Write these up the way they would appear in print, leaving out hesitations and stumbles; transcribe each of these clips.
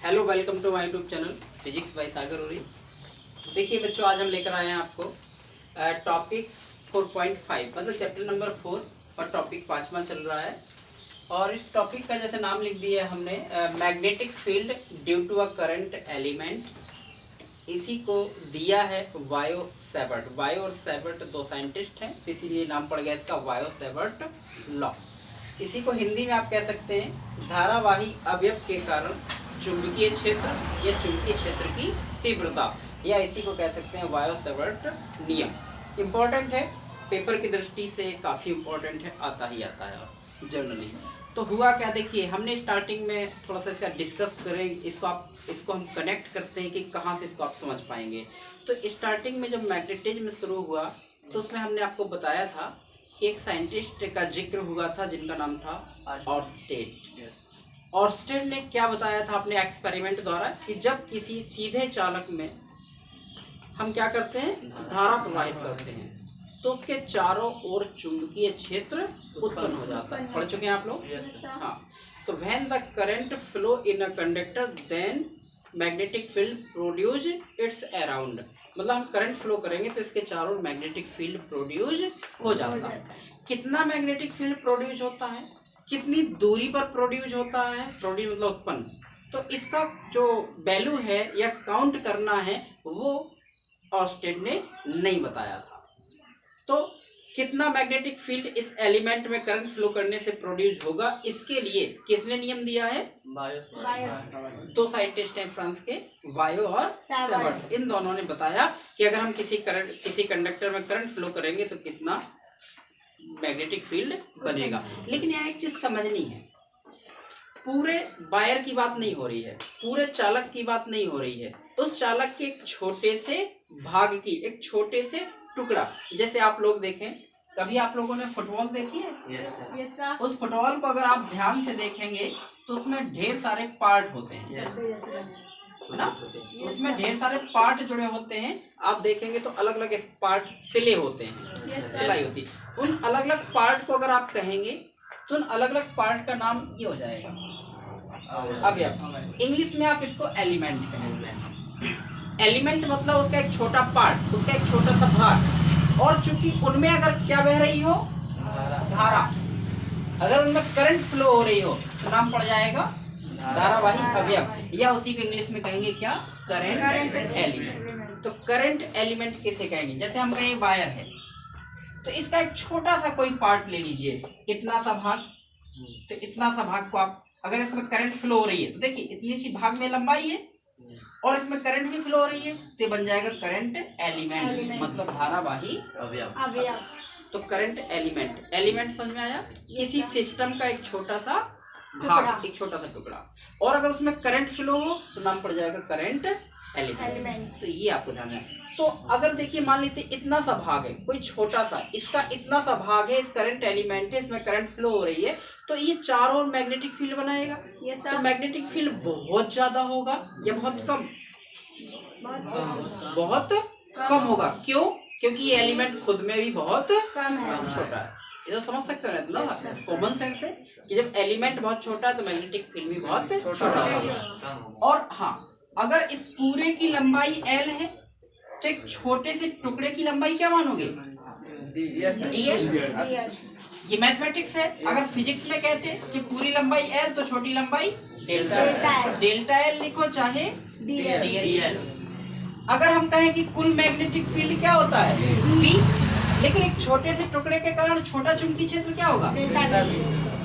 Hello, welcome to my YouTube channel physics by Sagar Uri. देखिए बच्चों, आज हम लेकर आए हैं आपको टॉपिक 4.5 मतलब चैप्टर नंबर 4 और टॉपिक 5वां चल रहा है। और इस टॉपिक का जैसे नाम लिख दिया है हमने, magnetic field due to a current element. इसी को दिया है वायो सेवर्ट। वायो और सेवर्ट दो साइंटिस्ट हैं, इसीलिए नाम पड़ गया इसका वायो सेवर्ट लॉ। इसी को हिंदी में आप कह सकते हैं धारावाही अवयव के कारण चुंबकीय क्षेत्र या चुंबकीय क्षेत्र की तीव्रता, या इसी को कह सकते हैं वायो सेवर्ट नियम। इम्पोर्टेंट है, पेपर की दृष्टि से काफ़ी इम्पोर्टेंट है, आता ही आता है जनरली। तो हुआ क्या, देखिए हमने स्टार्टिंग में थोड़ा सा इसका डिस्कस करें, इसको हम कनेक्ट करते हैं कि कहाँ से इसको आप समझ पाएंगे। तो स्टार्टिंग में जब मैग्नेटिज्म शुरू हुआ तो उसमें हमने आपको बताया था कि एक साइंटिस्ट का जिक्र हुआ था जिनका नाम था ऑर्स्टेड। ऑर्स्टेड ने क्या बताया था अपने एक्सपेरिमेंट द्वारा कि जब किसी सीधे चालक में हम क्या करते हैं, धारा प्रवाहित करते हैं, तो उसके चारों ओर चुंबकीय क्षेत्र उत्पन्न हो जाता है। पढ़ चुके हैं आप लोग? हाँ। तो when the current flow in a conductor then magnetic field produce its around, मतलब हम करंट फ्लो करेंगे तो इसके चारों मैग्नेटिक फील्ड प्रोड्यूस हो जाता है। कितना मैग्नेटिक फील्ड प्रोड्यूस होता है, कितनी दूरी पर प्रोड्यूस होता है, प्रोड्यूस मतलब उत्पन्न, तो इसका जो वैल्यू है या काउंट करना है वो ऑर्स्टेड ने नहीं बताया था। तो कितना मैग्नेटिक फील्ड इस एलिमेंट में करंट फ्लो करने से प्रोड्यूस होगा, इसके लिए किसने नियम दिया है? दो साइंटिस्ट हैं फ्रांस के, वायो और सेवर्ट। इन दोनों ने बताया कि अगर हम किसी कंडक्टर में करंट फ्लो करेंगे तो कितना मैग्नेटिक फील्ड बनेगा। लेकिन यहाँ एक चीज समझनी है, पूरे वायर की बात नहीं हो रही है, पूरे चालक की बात नहीं हो रही है, उस चालक के एक छोटे से भाग की, एक छोटे से टुकड़ा। जैसे आप लोग देखें, कभी आप लोगों ने फुटबॉल देखी है? yes, उस फुटबॉल को अगर आप ध्यान से देखेंगे तो उसमें ढेर सारे पार्ट होते हैं, है ना? उसमें ढेर सारे पार्ट जुड़े होते हैं। आप देखेंगे तो अलग अलग पार्ट सिले होते हैं, सिलाई होती है। उन अलग अलग पार्ट को अगर आप कहेंगे तो उन अलग अलग पार्ट का नाम ये हो जाएगा। अब आप इंग्लिश में आप इसको एलिमेंट कहेंगे। एलिमेंट मतलब उसका एक छोटा पार्ट, उसका एक छोटा सा भाग। और चूंकि उनमें अगर क्या बह रही हो, धारा, अगर उनमें करंट फ्लो हो रही हो तो नाम पड़ जाएगा धारावाही अवयव, या उसी को इंग्लिश में कहेंगे क्या? Current element. तो करंट एलिमेंट किसे कहेंगे? जैसे हम कहें वायर है तो इसका एक छोटा सा कोई पार्ट ले लीजिए, इतना सा भाग। तो इतना सा भाग को आप, अगर इसमें करंट फ्लो हो रही है तो देखिए इतनी सी भाग में लंबाई है और इसमें करंट भी फ्लो हो रही है, तो बन जाएगा करंट एलिमेंट, मतलब धारावाही अवयव। तो करंट एलिमेंट, एलिमेंट समझ में आया? किसी सिस्टम का एक छोटा सा भाग, एक छोटा सा टुकड़ा। और अगर उसमें करंट फ्लो हो तो नाम पड़ जाएगा करंट एलिमेंट। तो ये आपको ध्यान है। तो अगर देखिए मान लीजिए इतना सा भाग है, कोई छोटा सा, इसका इतना सा भाग है, इस करंट एलिमेंट है, इसमें करंट फ्लो हो रही है, तो ये चारों ओर मैग्नेटिक फील्ड बनाएगा। तो मैग्नेटिक फील्ड बहुत ज्यादा होगा या बहुत कम? बहुत कम होगा। क्यों? क्योंकि ये एलिमेंट खुद में भी बहुत कम है, छोटा है। ये तो समझ सकते हैं ना, कॉमन सेंस है कि जब एलिमेंट बहुत छोटा है तो मैग्नेटिक फील्ड भी बहुत छोटा होगा। और हाँ, अगर इस पूरे की लंबाई L है तो एक छोटे से टुकड़े की लंबाई क्या मानोगे? ds। ये मैथमेटिक्स है। अगर फिजिक्स में कहते हैं कि पूरी लंबाई L तो छोटी लंबाई डेल्टा L लिखो, चाहे dl। अगर हम कहें कि कुल मैग्नेटिक फील्ड क्या होता है? V, लेकिन एक छोटे से टुकड़े के कारण छोटा चुंबकीय क्षेत्र क्या होगा?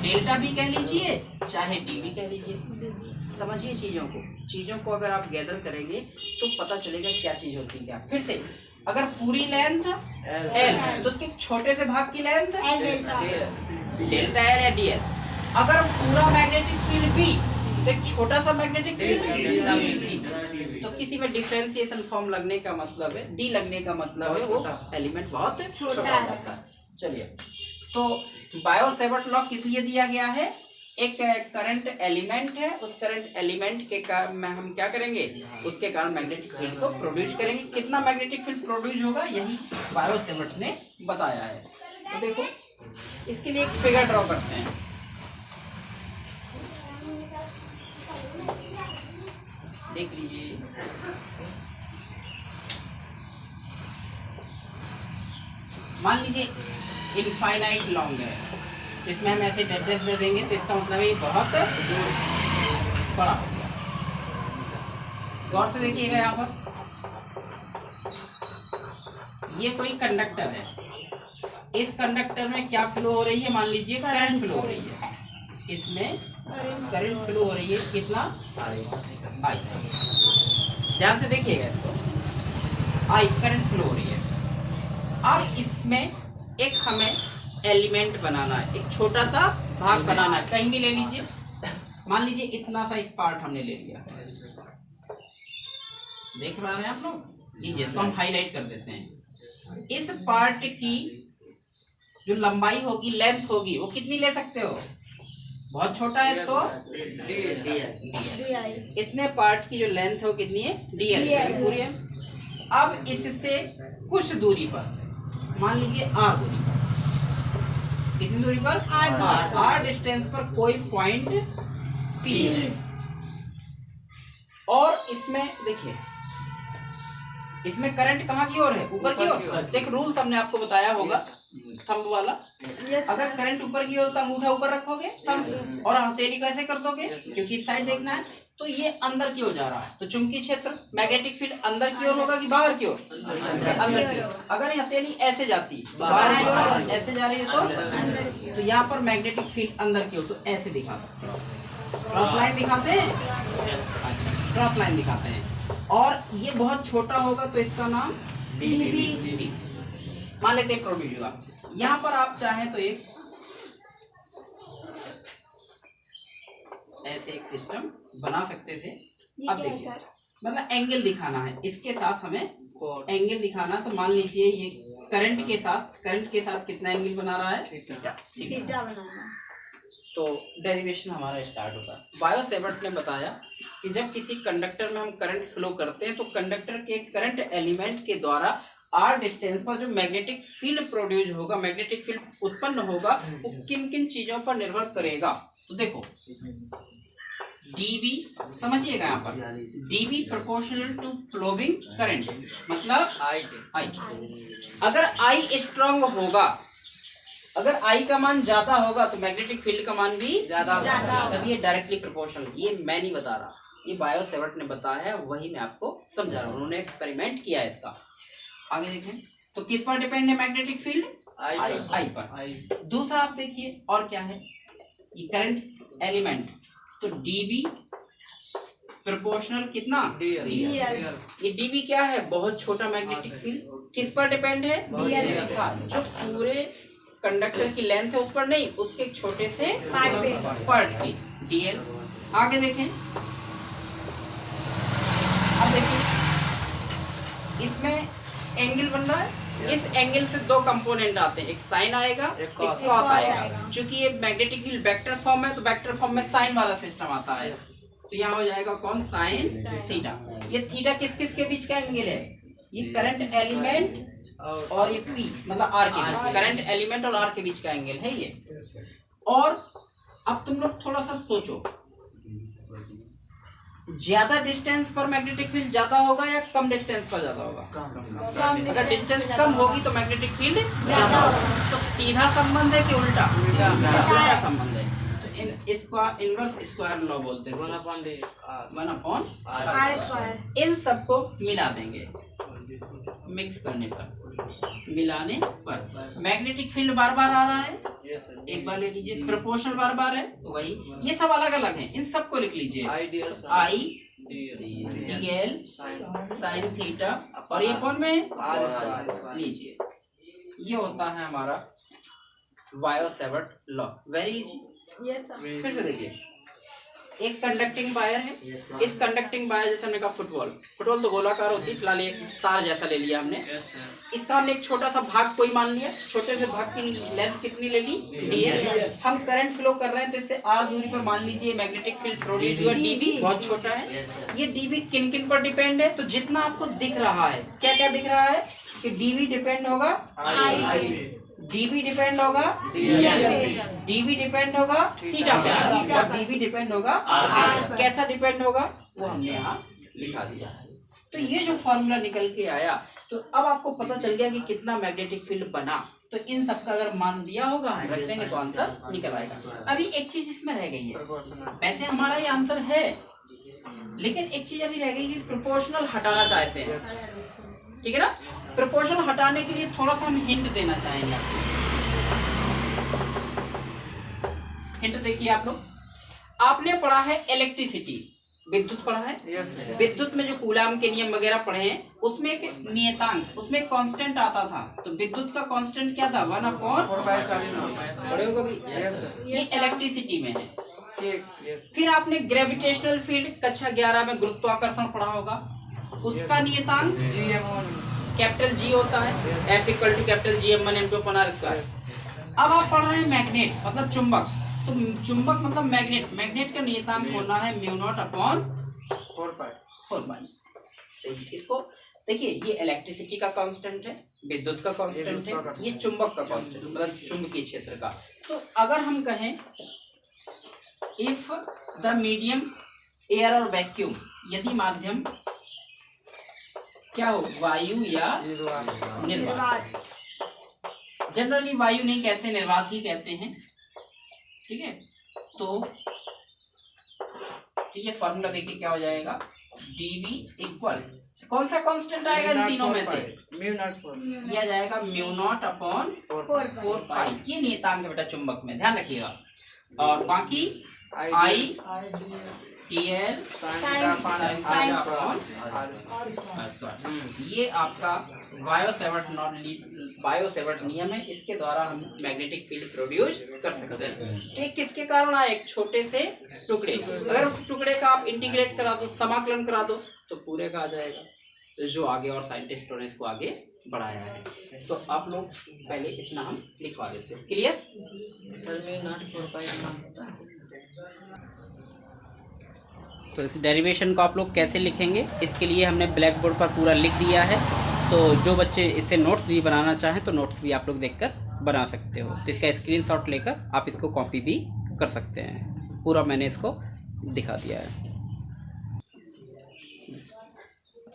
डेल्टा भी कह लीजिए, चाहे डी भी कह लीजिए। समझिए चीजों को अगर आप गैदर करेंगे तो पता चलेगा क्या चीज होती है। क्या फिर से, अगर पूरी लेंथ L तो उसके छोटे से भाग की लेंथ डेल्टा L या DL। अगर पूरा मैग्नेटिक फील्ड B तो एक छोटा सा मैग्नेटिक फील्ड, तो किसी में डिफरेंशिएशन फॉर्म लगने का मतलब है, डी लगने का मतलब है वो एलिमेंट बहुत छोटा हो जाता है। चलिए, तो वायो सेवर्ट लॉ किस लिए दिया गया है? एक करंट एलिमेंट है, उस करंट एलिमेंट के कारण में हम क्या करेंगे, उसके कारण मैग्नेटिक फील्ड को प्रोड्यूस करेंगे। कितना मैग्नेटिक फील्ड प्रोड्यूस होगा, यही वायो सेवर्ट ने बताया है। तो देखो, इसके लिए एक फिगर ड्रॉ करते हैं। देख लीजिए, मान लीजिए इनफाइनाइट लॉन्ग है, इसमें हम ऐसे डेड दे देंगे तो इसका मतलब ये बहुत बड़ा हो गया। गौर से देखिएगा, यहाँ पर ये कोई कंडक्टर है, इस कंडक्टर में क्या फ्लो हो रही है, मान लीजिए करंट फ्लो हो रही है, इसमें करंट फ्लो हो रही है, कितना आई। ध्यान से देखिएगा इसको, आई करंट फ्लो हो रही है। अब इसमें एक हमें एलिमेंट बनाना है, एक छोटा सा भाग बनाना है, कहीं भी ले लीजिए, मान लीजिए इतना सा एक पार्ट हमने ले लिया, देख पा रहे हैं आप लोग, लीजिए इसको हम हाईलाइट कर देते हैं। इस पार्ट की जो लंबाई होगी, लेंथ होगी, वो कितनी ले सकते हो, बहुत छोटा है तो इतने पार्ट की जो लेंथ है वो कितनी है, dl पूरी है। अब इससे कुछ दूरी पर, मान लीजिए r दूरी पर, कितनी दूरी पर, r डिस्टेंस पर कोई पॉइंट p है, और इसमें देखिए इसमें करंट कहाँ की ओर है, ऊपर की ओर। एक रूल हमने आपको बताया होगा थंब वाला, अगर करंट ऊपर की ओर तो अंगूठा ऊपर रखोगे थंब, और हथेली कैसे कर दोगे, क्योंकि इस साइड देखना है, तो ये अंदर की ओर जा रहा है, तो चुंबकीय क्षेत्र मैग्नेटिक फील्ड अंदर की ओर होगा कि बाहर की ओर, अंदर की ओर। अगर ये हथेली ऐसे जाती बाहर की ओर, ऐसे जा रही है तो यहाँ पर मैग्नेटिक फील्ड अंदर की ओर, तो ऐसे दिखा सकते हो, क्रॉस लाइन दिखाते हैं, क्रॉस लाइन दिखाते हैं। और ये बहुत छोटा होगा तो इसका नाम dB मान लेते हैं, प्रोड्यूस। यहाँ पर आप चाहें तो एक ऐसे एक सिस्टम बना सकते थे। अब देखिए, मतलब एंगल दिखाना है, इसके साथ हमें एंगल दिखाना, तो मान लीजिए ये करंट के साथ कितना एंगल बना रहा है, थीटा बनाना। तो डेरिवेशन हमारा स्टार्ट होता है। बायो-सेवर्ट ने बताया कि जब किसी कंडक्टर में हम करंट फ्लो करते हैं तो कंडक्टर के करंट एलिमेंट के द्वारा r डिस्टेंस पर जो मैग्नेटिक फील्ड प्रोड्यूस होगा, मैग्नेटिक फील्ड उत्पन्न होगा, वो किन किन चीजों पर निर्भर करेगा। तो देखो dB समझिएगा, यहाँ पर dB proportional to flowing current, मतलब I। अगर I स्ट्रांग होगा, अगर I का मान ज्यादा होगा तो मैग्नेटिक फील्ड का मान भी ज्यादा होगा, तब ये डायरेक्टली प्रोपोर्शनल। ये मैं नहीं बता रहा, ये बायो-सेवर्ट ने बताया है, वही मैं आपको समझा रहा हूँ, उन्होंने एक्सपेरिमेंट किया है इसका। आगे देखें तो किस पर डिपेंड है मैग्नेटिक फील्ड, I पर। दूसरा आप देखिए और क्या है, ये करंट एलिमेंट, तो dB प्रोपोर्शनल कितना, ये dB क्या है, बहुत छोटा मैग्नेटिक फील्ड, किस पर डिपेंड है, जो पूरे कंडक्टर की लेंथ है उस पर नहीं, उसके एक छोटे से पार्ट की, dl। आगे देखें, अब देखिए इसमें एंगल बन रहा है, इस एंगल से दो कंपोनेंट आते हैं, एक साइन आएगा, एक कॉस आएगा। चूंकि ये मैग्नेटिक फील्ड वेक्टर फॉर्म है तो वेक्टर फॉर्म में साइन वाला सिस्टम आता है, तो यहाँ हो जाएगा कौन, साइन थीटा। ये थीटा किस किस के बीच का एंगल है, ये करंट एलिमेंट और ये P मतलब R के बीच, करंट एलिमेंट और R के बीच का एंगल है ये। और अब तुम लोग थोड़ा सा सोचो, ज्यादा डिस्टेंस पर मैग्नेटिक फील्ड ज्यादा होगा या कम डिस्टेंस पर ज्यादा होगा, अगर डिस्टेंस कम होगी तो मैग्नेटिक फील्ड ज्यादा होगा। तो सीधा संबंध है कि उल्टा, उल्टा संबंध है। तो इसका इनवर्स स्क्वायर लॉ बोलते हैं, 1/r²। इन सबको मिला देंगे, मिक्स करने पर, मिलाने पर मैग्नेटिक फील्ड बार बार आ रहा है, एक बार ले लीजिए, प्रोपोर्शनल बार बार है, तो वही, ये सब अलग अलग हैं, इन सबको लिख लीजिए, I dl साइन थीटा, और ये कौन में r², लीजिए। ये होता है हमारा बायो-सेवर्ट लॉ, वेरी इजी। फिर से देखिए, एक कंडक्टिंग वायर है, इस कंडक्टिंग वायर जैसे हमने कहा फुटबॉल तो गोलाकार होती है, फिलहाल एक तार जैसा ले लिया हमने, इसका हमने एक छोटा सा भाग कोई मान लिया, छोटे से भाग की लेंथ कितनी ले ली, dl। हम करंट फ्लो कर रहे हैं तो इससे r दूरी पर मान लीजिए मैग्नेटिक फील्ड प्रोड्यूस हुआ, dB बहुत छोटा है। ये dB किन किन पर डिपेंड है, तो जितना आपको दिख रहा है, क्या क्या दिख रहा है कि dB डिपेंड होगा dB डिपेंड होगा dB डिपेंड होगा थीटा पे, dB डिपेंड होगा कैसा डिपेंड होगा वो हमने यहाँ लिखा दिया है। तो ये जो फॉर्मूला निकल के आया, तो अब आपको पता चल गया कि कितना मैग्नेटिक फील्ड बना। तो इन सब का अगर मान दिया होगा हम रख देंगे तो आंसर निकल आएगा। अभी एक चीज इसमें रह गई है, वैसे हमारा ये आंसर है, लेकिन एक चीज अभी रह गई कि प्रोपोर्शनल हटाना चाहते हैं, ठीक है ना। प्रोपोर्शनल हटाने के लिए थोड़ा सा हम हिंट देना चाहेंगे आपको। हिंट देखिए आप लोग, आपने पढ़ा है इलेक्ट्रिसिटी, विद्युत पढ़ा है। विद्युत में जो कूलाम के नियम वगैरह पढ़े हैं, उसमें एक नियतांक, उसमें कांस्टेंट आता था। तो विद्युत का कांस्टेंट क्या था? 1/4 पढ़े हो कभी? ये इलेक्ट्रिसिटी में है। फिर आपने ग्रेविटेशनल फील्ड कक्षा 11 में गुरुत्वाकर्षण पढ़ा होगा, उसका नियतांक कैपिटल जी होता है, F = कैपिटल GM1 m2/r²। अब आप पढ़ रहे हैं मैग्नेट, मतलब चुंबक। तो चुंबक मतलब मैग्नेट, मैग्नेट का नियतांक होना है μ0/4π। इसको देखिए, ये इलेक्ट्रिसिटी का कांस्टेंट है, विद्युत का कांस्टेंट है, ये चुंबक का कांस्टेंट मतलब चुंबकीय क्षेत्र का। तो अगर हम कहें इफ द मीडियम एयर और वैक्यूम, यदि माध्यम क्या हो, वायु या निर्वात। जनरली वायु नहीं कहते, निर्वात ही कहते हैं, ठीक है। तो ये फॉर्मूला देखिए क्या हो जाएगा, dV इक्वल, कौन सा कांस्टेंट आएगा इन तीनों में से? μ0 यह जाएगा μ0/4π। ये नियतांक है बेटा चुंबक में, ध्यान रखिएगा। और बाकी I TL ये आपका बायो-सेवर्ट नियम है, इसके द्वारा हम मैग्नेटिक फील्ड प्रोड्यूस कर सकते हैं। एक किसके कारण आए? एक छोटे से टुकड़े, अगर उस टुकड़े का आप इंटीग्रेट करा दो, समाकलन करा दो, तो पूरे का आ जाएगा। तो जो आगे और साइंटिस्टों ने इसको आगे बढ़ाया है। तो आप लोग पहले इतना हम लिखवा देते हैं। क्लियर? सर में 0.4π। तो इस डेरिवेशन को आप लोग कैसे लिखेंगे, इसके लिए हमने ब्लैक बोर्ड पर पूरा लिख दिया है। तो जो बच्चे इससे नोट्स भी बनाना चाहें तो नोट्स भी आप लोग देखकर बना सकते हो। तो इसका स्क्रीनशॉट लेकर आप इसको कॉपी भी कर सकते हैं। पूरा मैंने इसको दिखा दिया है।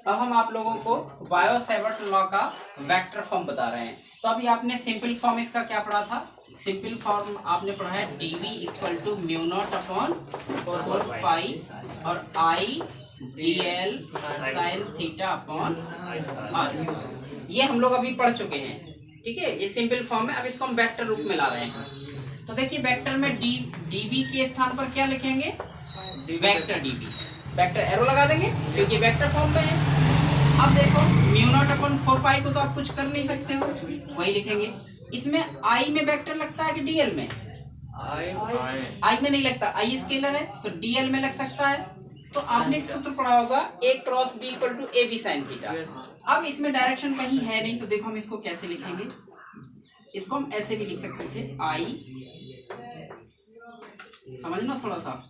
अब हम आप लोगों को बायो-सेवर्ट लॉ का वेक्टर फॉर्म बता रहे हैं। तो अभी आपने सिंपल फॉर्म इसका क्या पढ़ा था? सिंपल फॉर्म आपने पढ़ा है dV = μ0/4π और I dl sin θ/r। ये हम लोग अभी पढ़ चुके हैं, ठीक है। ये सिंपल फॉर्म है। अब इसको हम वेक्टर रूप में ला रहे हैं। तो देखिए, वेक्टर में dV के स्थान पर क्या लिखेंगे? वेक्टर dV, वेक्टर एरो लगा देंगे क्योंकि वेक्टर फॉर्म में है। अब देखो, μ0/4π को तो आप कुछ कर नहीं सकते हो, वही लिखेंगे। इसमें I में वेक्टर लगता है कि DL में? I में नहीं लगता, I स्केलर है, तो DL में लग सकता है। तो आपने एक सूत्र पढ़ा होगा, A × B = AB sin θ। अब इसमें डायरेक्शन कहीं है नहीं, तो देखो हम इसको कैसे लिखेंगे। इसको हम ऐसे भी लिख सकते थे, I समझना थोड़ा सा,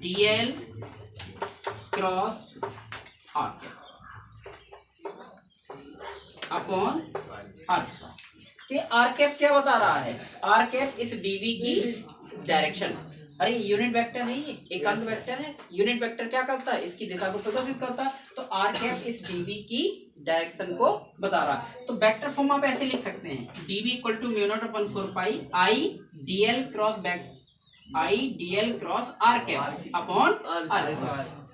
DL × R अपॉन R। तो आर कैप क्या बता रहा है? आर कैप इस डीवी की डायरेक्शन। अरे यूनिट वेक्टर है, ये एकांत वेक्टर है। यूनिट वेक्टर क्या करता है? इसकी दिशा को प्रदर्शित करता है। तो आर कैप इस डीवी की डायरेक्शन को बता रहा है। तो वेक्टर फॉर्म आप ऐसे लिख सकते हैं, dV = μ0/4π I dl cross r cap upon r।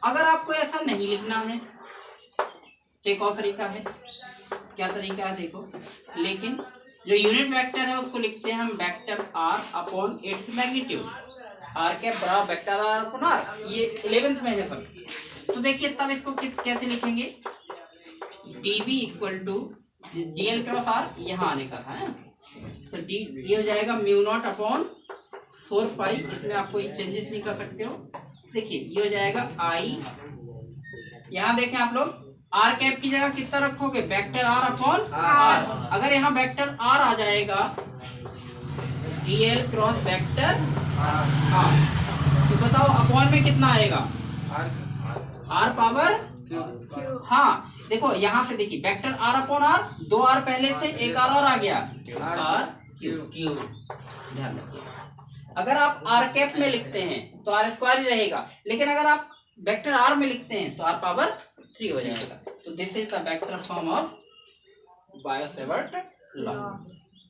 अगर आपको ऐसा नहीं लिखना है तो एक और तरीका है। क्या तरीका है देखो, लेकिन जो यूनिट वेक्टर है उसको लिखते हैं हम vector r upon its magnitude. r cap बराबर वेक्टर r अपॉन r, ये 11th में है सब। तो देखिए तब इसको कैसे लिखेंगे, dV = dl क्रॉस r, यहाँ आने का था है। तो d ये हो जाएगा μ0/4π। इसमें आप कोई चेंजेस नहीं कर सकते हो। देखिए ये हो जाएगा I, यहाँ देखें आप लोग, आर कैप की जगह कितना रखोगे? Vector r upon r। अगर यहाँ वेक्टर r आ जाएगा, dl क्रॉस वेक्टर r, तो बताओ अपॉन में कितना आएगा? r power q। हाँ देखो यहाँ से देखिए, vector r upon r, 2r पहले से, एक r और आ गया, r q। ध्यान रखिए, अगर आप r कैप में लिखते हैं तो r² ही रहेगा, लेकिन अगर आप वेक्टर आर में लिखते हैं तो आर पावर 3 हो जाएगा। तो this is the vector form of Biot-Savart law.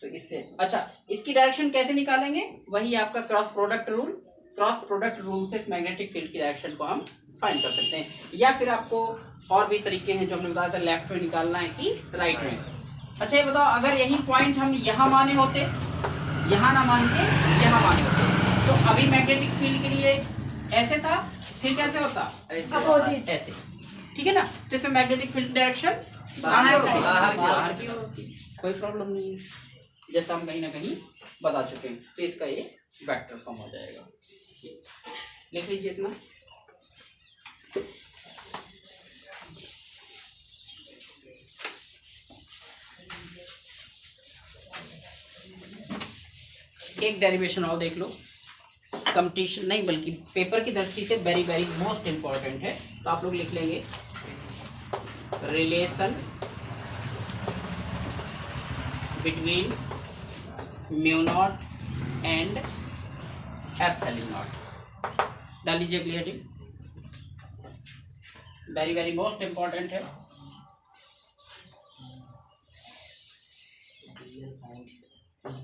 तो इससे अच्छा इसकी डायरेक्शन कैसे निकालेंगे, वही आपका cross product rule. Cross product rule से मैग्नेटिक फील्ड की डायरेक्शन को हम फाइंड कर सकते हैं, या फिर आपको और भी तरीके हैं जो हमने बताया था, लेफ्ट में निकालना है कि राइट में। अच्छा ये बताओ, अगर यही पॉइंट हम यहाँ माने होते, यहाँ ना मान के यहाँ माने होते, तो अभी मैग्नेटिक फील्ड के लिए ऐसे था, फिर कैसे होता, ऐसे, ठीक है ना। तो इसमें मैग्नेटिक फील्ड डायरेक्शन बाहर की ओर होती, कोई प्रॉब्लम नहीं है, जैसा हम कहीं ना कहीं बता चुके हैं। तो इसका ये वेक्टर फॉर्म हो जाएगा। लिख लीजिए इतना। एक डेरिवेशन और देख लो, कंपटीशन नहीं बल्कि पेपर की दृष्टि से वेरी वेरी मोस्ट इंपॉर्टेंट है। तो आप लोग लिख लेंगे relation between mu naught and epsilon not. डाल लीजिए clearly, very very most important है।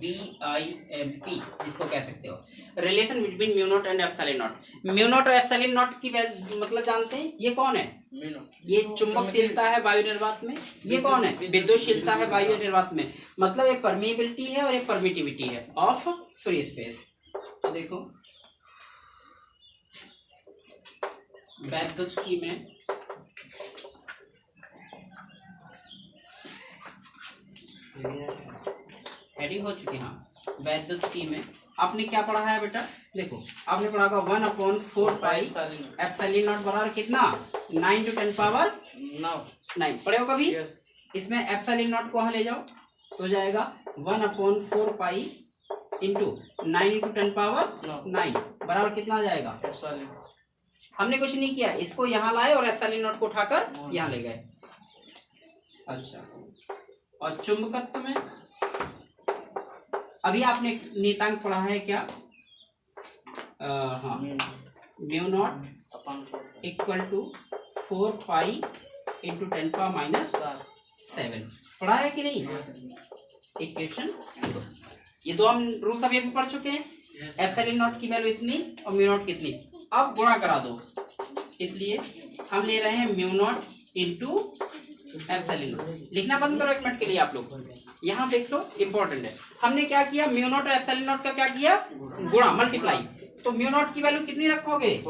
BIMP इसको कह सकते हो, relation between mu naught and epsilon not. Mu naught और एप्सिलॉन नॉट की मतलब जानते हैं, ये कौन है, ये चुंबकशीलता है वायु निर्वात में, ये कौन है, विद्युतशीलता है वायु निर्वात में। मतलब ये परमिएबिलिटी है और ये परमिटिविटी है ऑफ फ्री स्पेस। तो देखो वैद्युतिकी में हेडिंग हो चुकी है। हाँ, वैद्युतिकी में आपने क्या पढ़ा है बेटा, देखो आपने पढ़ा होगा 1/4 पाई एप्सिलॉन नॉट बराबर कितना, 9 to 10 पावर 9 पढ़े हो कभी। इसमें एप्सिलॉन नॉट को वहां ले जाओ तो जाएगा 1/4 पाई इंटू 9 × 10 पावर 9 बराबर कितना आ जाएगा। हमने कुछ नहीं किया, इसको यहाँ लाए और एप्सिलॉन नॉट को उठाकर यहाँ ले गए। अच्छा, और चुंबकत्व में अभी आपने नियतांक पढ़ा है क्या, हाँ, mu not equal to 4 pi into 10 power -7 पढ़ा है कि नहीं। इक्वेशन ये दो हम रूल अभी पढ़ चुके हैं। एप्सिलॉन नॉट की वैल्यू इतनी और म्यू नॉट कितनी, अब गुणा करा दो, इसलिए हम ले रहे हैं mu naught into epsilon not. लिखना बंद करो एक मिनट के लिए आप लोग, यहाँ देख लो इंपॉर्टेंट है। हमने क्या किया, म्यू नॉट और एप्सिलॉन नॉट का क्या किया, गुणा, मल्टीप्लाई। तो म्यू नॉट की वैल्यू कितनी रखोगे,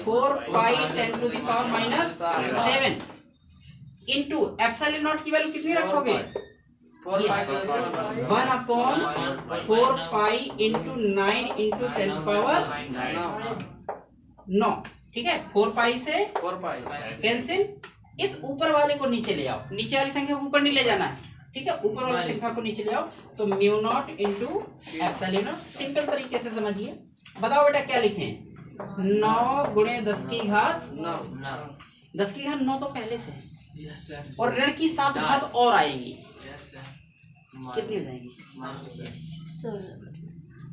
4 पाई 10 to the power -7 into epsilon not की वैल्यू कितनी रखोगे, 1/4 पाई इंटू 9 × 10 पावर 9। ठीक है, 4 पाई से 4 पाई कैंसिल, इस ऊपर वाले को नीचे ले आओ, नीचे वाली संख्या को ऊपर नहीं ले जाना है, ठीक है, ऊपर वाली संख्या को नीचे ले आओ। तो mu naught into epsilon not, simple तरीके से समझिए। बताओ बेटा क्या लिखें, 9 × 10 की घात 9, 10 की घात 9 तो पहले से है, और ऋण की 7 घात और आएंगी, कितनी हो जाएंगी, 16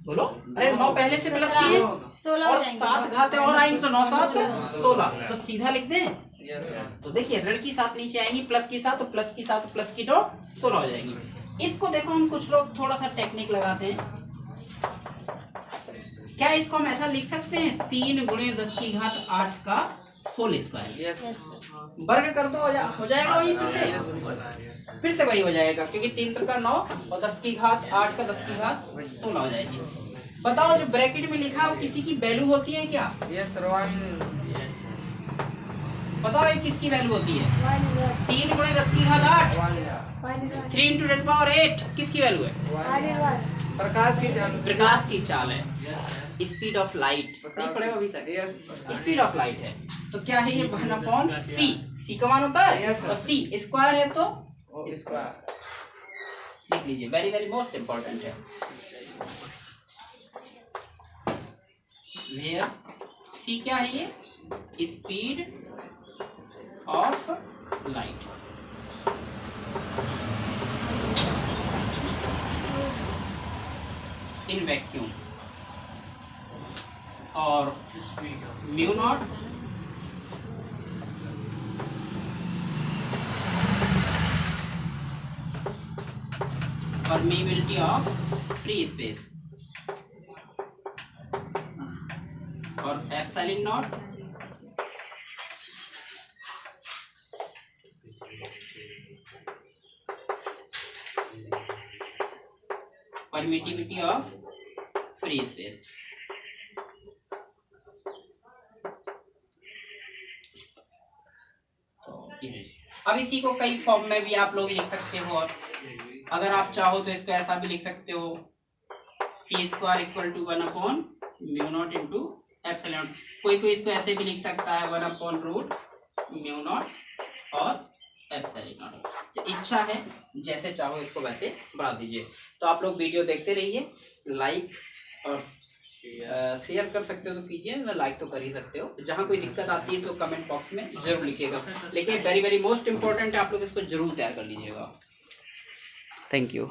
बोलो। अरे 9 पहले से प्लस की है, 16 और 7 घातें और आएंगी तो 9 7 16, तो सीधा लिख दें। तो देखिए ऋण की 7 नीचे आएंगी, प्लस की 7 तो प्लस की 7 प्लस की 2 16 हो जाएगी। इसको देखो हम कुछ लोग थोड़ा सा टेक्निक लगाते हैं, क्या इसको हम ऐसा लिख सकते हैं, 3 × 10 की घात 8 का होल स्क्वायर, वर्ग कर दो हो जाएगा वही, फिर से वही हो जाएगा, क्योंकि 3 × 9 और 10 की घात 8 का 10 की घात 16 हो जाएगी। बताओ जो ब्रैकेट में लिखा है किसी की वैल्यू होती है क्या, बताओ ये किसकी वैल्यू होती है, 3 × 10 की घात 8, 3 × 10 पावर 8 किसकी वैल्यू है, प्रकाश की चाल है, स्पीड ऑफ लाइट, नहीं पढ़े अभी तक, स्पीड ऑफ लाइट है। तो क्या है ये 1/c, c का मान होता है, और c स्क्वायर है तो स्क्वायर लिख लीजिए, वेरी वेरी मोस्ट इंपॉर्टेंट है। वेयर c क्या है, ये speed of light. In vacuum, और mu naught permeability of free space और epsilon naught permittivity of free space. अब इसी को कई फॉर्म में भी आप लोग लिख सकते हो, और अगर आप चाहो तो इसको ऐसा भी लिख सकते हो, c square equal to 1/μ0 into epsilon. कोई कोई इसको ऐसे भी लिख सकता है 1/√μ0 और एप्सिलॉन। तो इच्छा है, जैसे चाहो इसको वैसे बढ़ा दीजिए। तो आप लोग वीडियो देखते रहिए, लाइक और शेयर कर सकते हो तो कीजिए, ना लाइक तो कर ही सकते हो। जहाँ कोई दिक्कत आती है तो कमेंट बॉक्स में जरूर लिखिएगा, लेकिन वेरी वेरी मोस्ट इंपॉर्टेंट है, आप लोग इसको जरूर तैयार कर लीजिएगा। Thank you.